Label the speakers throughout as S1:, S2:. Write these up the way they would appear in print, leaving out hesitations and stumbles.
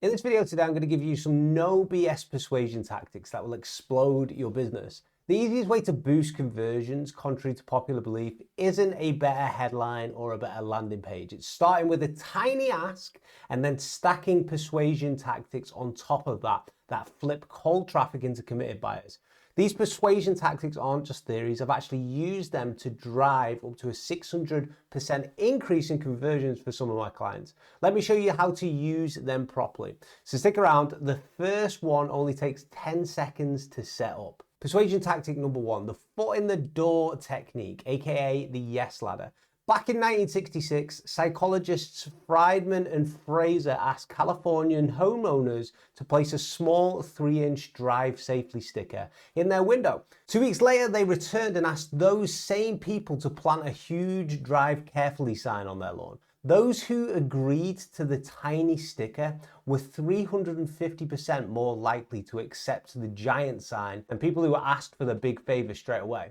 S1: In this video today, I'm going to give you some no BS persuasion tactics that will explode your business. The easiest way to boost conversions, contrary to popular belief, isn't a better headline or a better landing page. It's starting with a tiny ask and then stacking persuasion tactics on top of that flip cold traffic into committed buyers. These persuasion tactics aren't just theories. I've actually used them to drive up to a 600% increase in conversions for some of my clients. Let me show you how to use them properly. So stick around. The first one only takes 10 seconds to set up. Persuasion tactic number one, the foot in the door technique, aka the yes ladder. Back in 1966, psychologists Friedman and Fraser asked Californian homeowners to place a small 3-inch drive safely sticker in their window. 2 weeks later, they returned and asked those same people to plant a huge drive carefully sign on their lawn. Those who agreed to the tiny sticker were 350% more likely to accept the giant sign than people who were asked for the big favor straight away.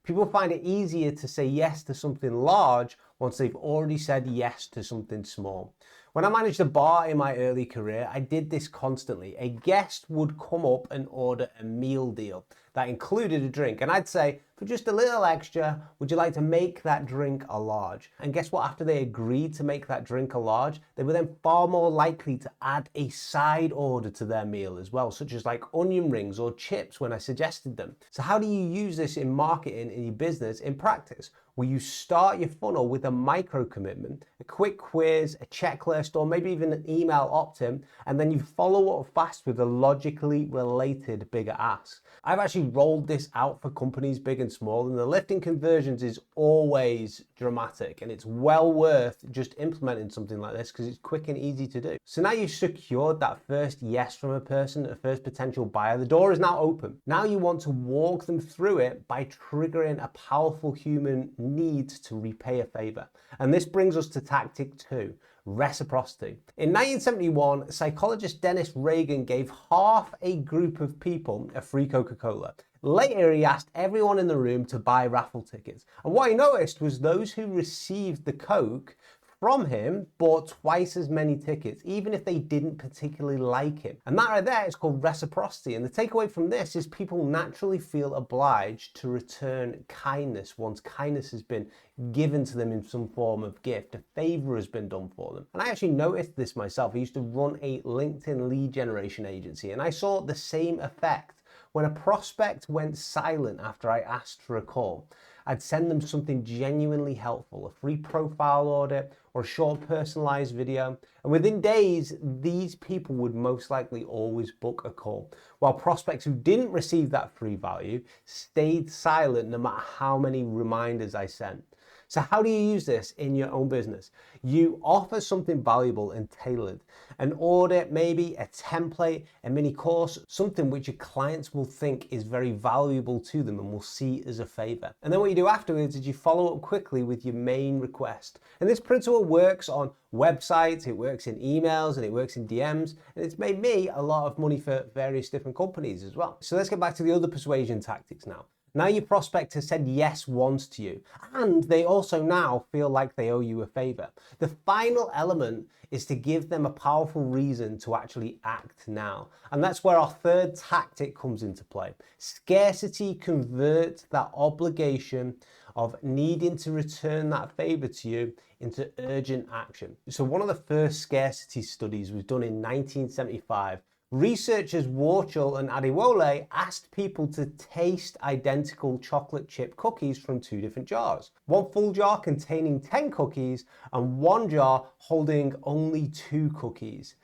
S1: People find it easier to say yes to something large once they've already said yes to something small. When I managed a bar in my early career, I did this constantly. A guest would come up and order a meal deal that included a drink, and I'd say, for just a little extra, would you like to make that drink a large? And guess what? After they agreed to make that drink a large, they were then far more likely to add a side order to their meal as well, such as like onion rings or chips when I suggested them. So how do you use this in marketing, in your business, in practice? Well, you start your funnel with a micro commitment, a quick quiz, a checklist, or maybe even an email opt-in, and then you follow up fast with a logically related bigger ask. I've actually rolled this out for companies big and small, and the lift in conversions is always dramatic, and it's well worth just implementing something like this because it's quick and easy to do. So now you've secured that first yes from a person, a first potential buyer. The door is now open. Now you want to walk them through it by triggering a powerful human need to repay a favor. And this brings us to tactic 2, reciprocity. In 1971, psychologist Dennis Reagan gave half a group of people a free Coca-Cola. Later, he asked everyone in the room to buy raffle tickets. And what he noticed was those who received the Coke from him bought twice as many tickets, even if they didn't particularly like him. And that right there is called reciprocity. And the takeaway from this is people naturally feel obliged to return kindness once kindness has been given to them in some form of gift. A favor has been done for them. And I actually noticed this myself. I used to run a LinkedIn lead generation agency, and I saw the same effect. When a prospect went silent after I asked for a call, I'd send them something genuinely helpful, a free profile audit or a short personalized video. And within days, these people would most likely always book a call, while prospects who didn't receive that free value stayed silent no matter how many reminders I sent. So how do you use this in your own business? You offer something valuable and tailored, an audit, maybe a template, a mini course, something which your clients will think is very valuable to them and will see as a favor. And then what you do afterwards is you follow up quickly with your main request. And this principle works on websites, it works in emails, and it works in DMs, and it's made me a lot of money for various different companies as well. So let's get back to the other persuasion tactics now. Now your prospect has said yes once to you, and they also now feel like they owe you a favor. The final element is to give them a powerful reason to actually act now. And that's where our third tactic comes into play. Scarcity converts that obligation of needing to return that favor to you into urgent action. So one of the first scarcity studies was done in 1975. Researchers Warchel and Adiwole asked people to taste identical chocolate chip cookies from 2 different jars. One full jar containing 10 cookies and one jar holding only 2 cookies.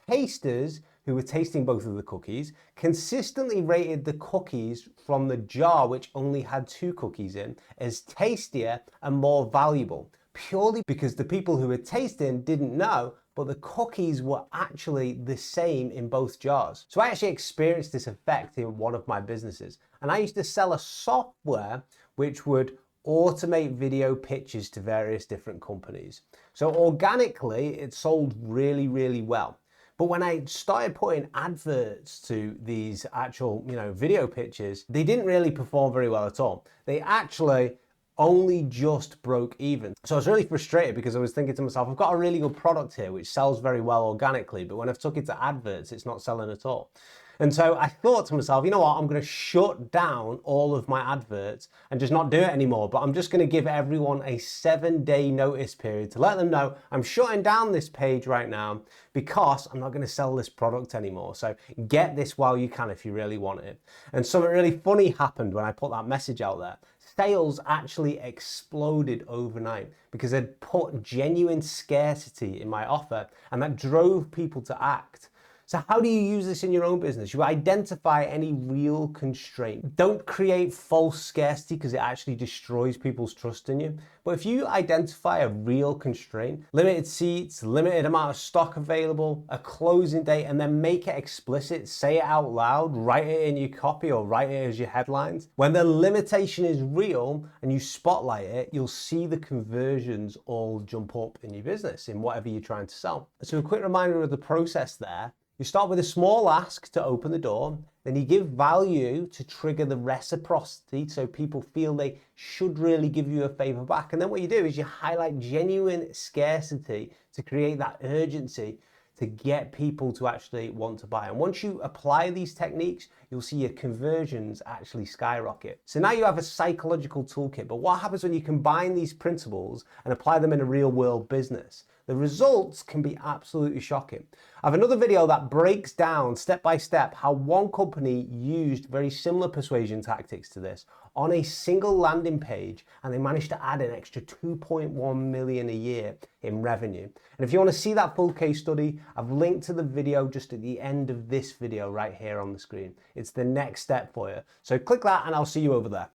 S1: Tasters who were tasting both of the cookies consistently rated the cookies from the jar which only had 2 cookies in as tastier and more valuable, purely because the people who were tasting didn't know, but the cookies were actually the same in both jars. So I actually experienced this effect in one of my businesses. And I used to sell a software which would automate video pitches to various different companies. So organically, it sold really, really well. But when I started putting adverts to these actual, video pitches, they didn't really perform very well at all. They actually only just broke even. So I was really frustrated because I was thinking to myself, I've got a really good product here which sells very well organically, but when I've took it to adverts, it's not selling at all. And so I thought to myself, you know what, I'm going to shut down all of my adverts and just not do it anymore. But I'm just going to give everyone a 7-day notice period to let them know I'm shutting down this page right now because I'm not going to sell this product anymore. So get this while you can if you really want it. And something really funny happened when I put that message out there. Sales actually exploded overnight because I'd put genuine scarcity in my offer, and that drove people to act. So how do you use this in your own business? You identify any real constraint. Don't create false scarcity because it actually destroys people's trust in you. But if you identify a real constraint, limited seats, limited amount of stock available, a closing date, and then make it explicit, say it out loud, write it in your copy or write it as your headlines. When the limitation is real and you spotlight it, you'll see the conversions all jump up in your business, in whatever you're trying to sell. So a quick reminder of the process there. You start with a small ask to open the door, then you give value to trigger the reciprocity so people feel they should really give you a favor back. And then what you do is you highlight genuine scarcity to create that urgency to get people to actually want to buy. And once you apply these techniques, you'll see your conversions actually skyrocket. So now you have a psychological toolkit, but what happens when you combine these principles and apply them in a real world business? The results can be absolutely shocking. I have another video that breaks down step by step how one company used very similar persuasion tactics to this on a single landing page, and they managed to add an extra 2.1 million a year in revenue. And if you want to see that full case study, I've linked to the video just at the end of this video right here on the screen. It's the next step for you. So click that and I'll see you over there.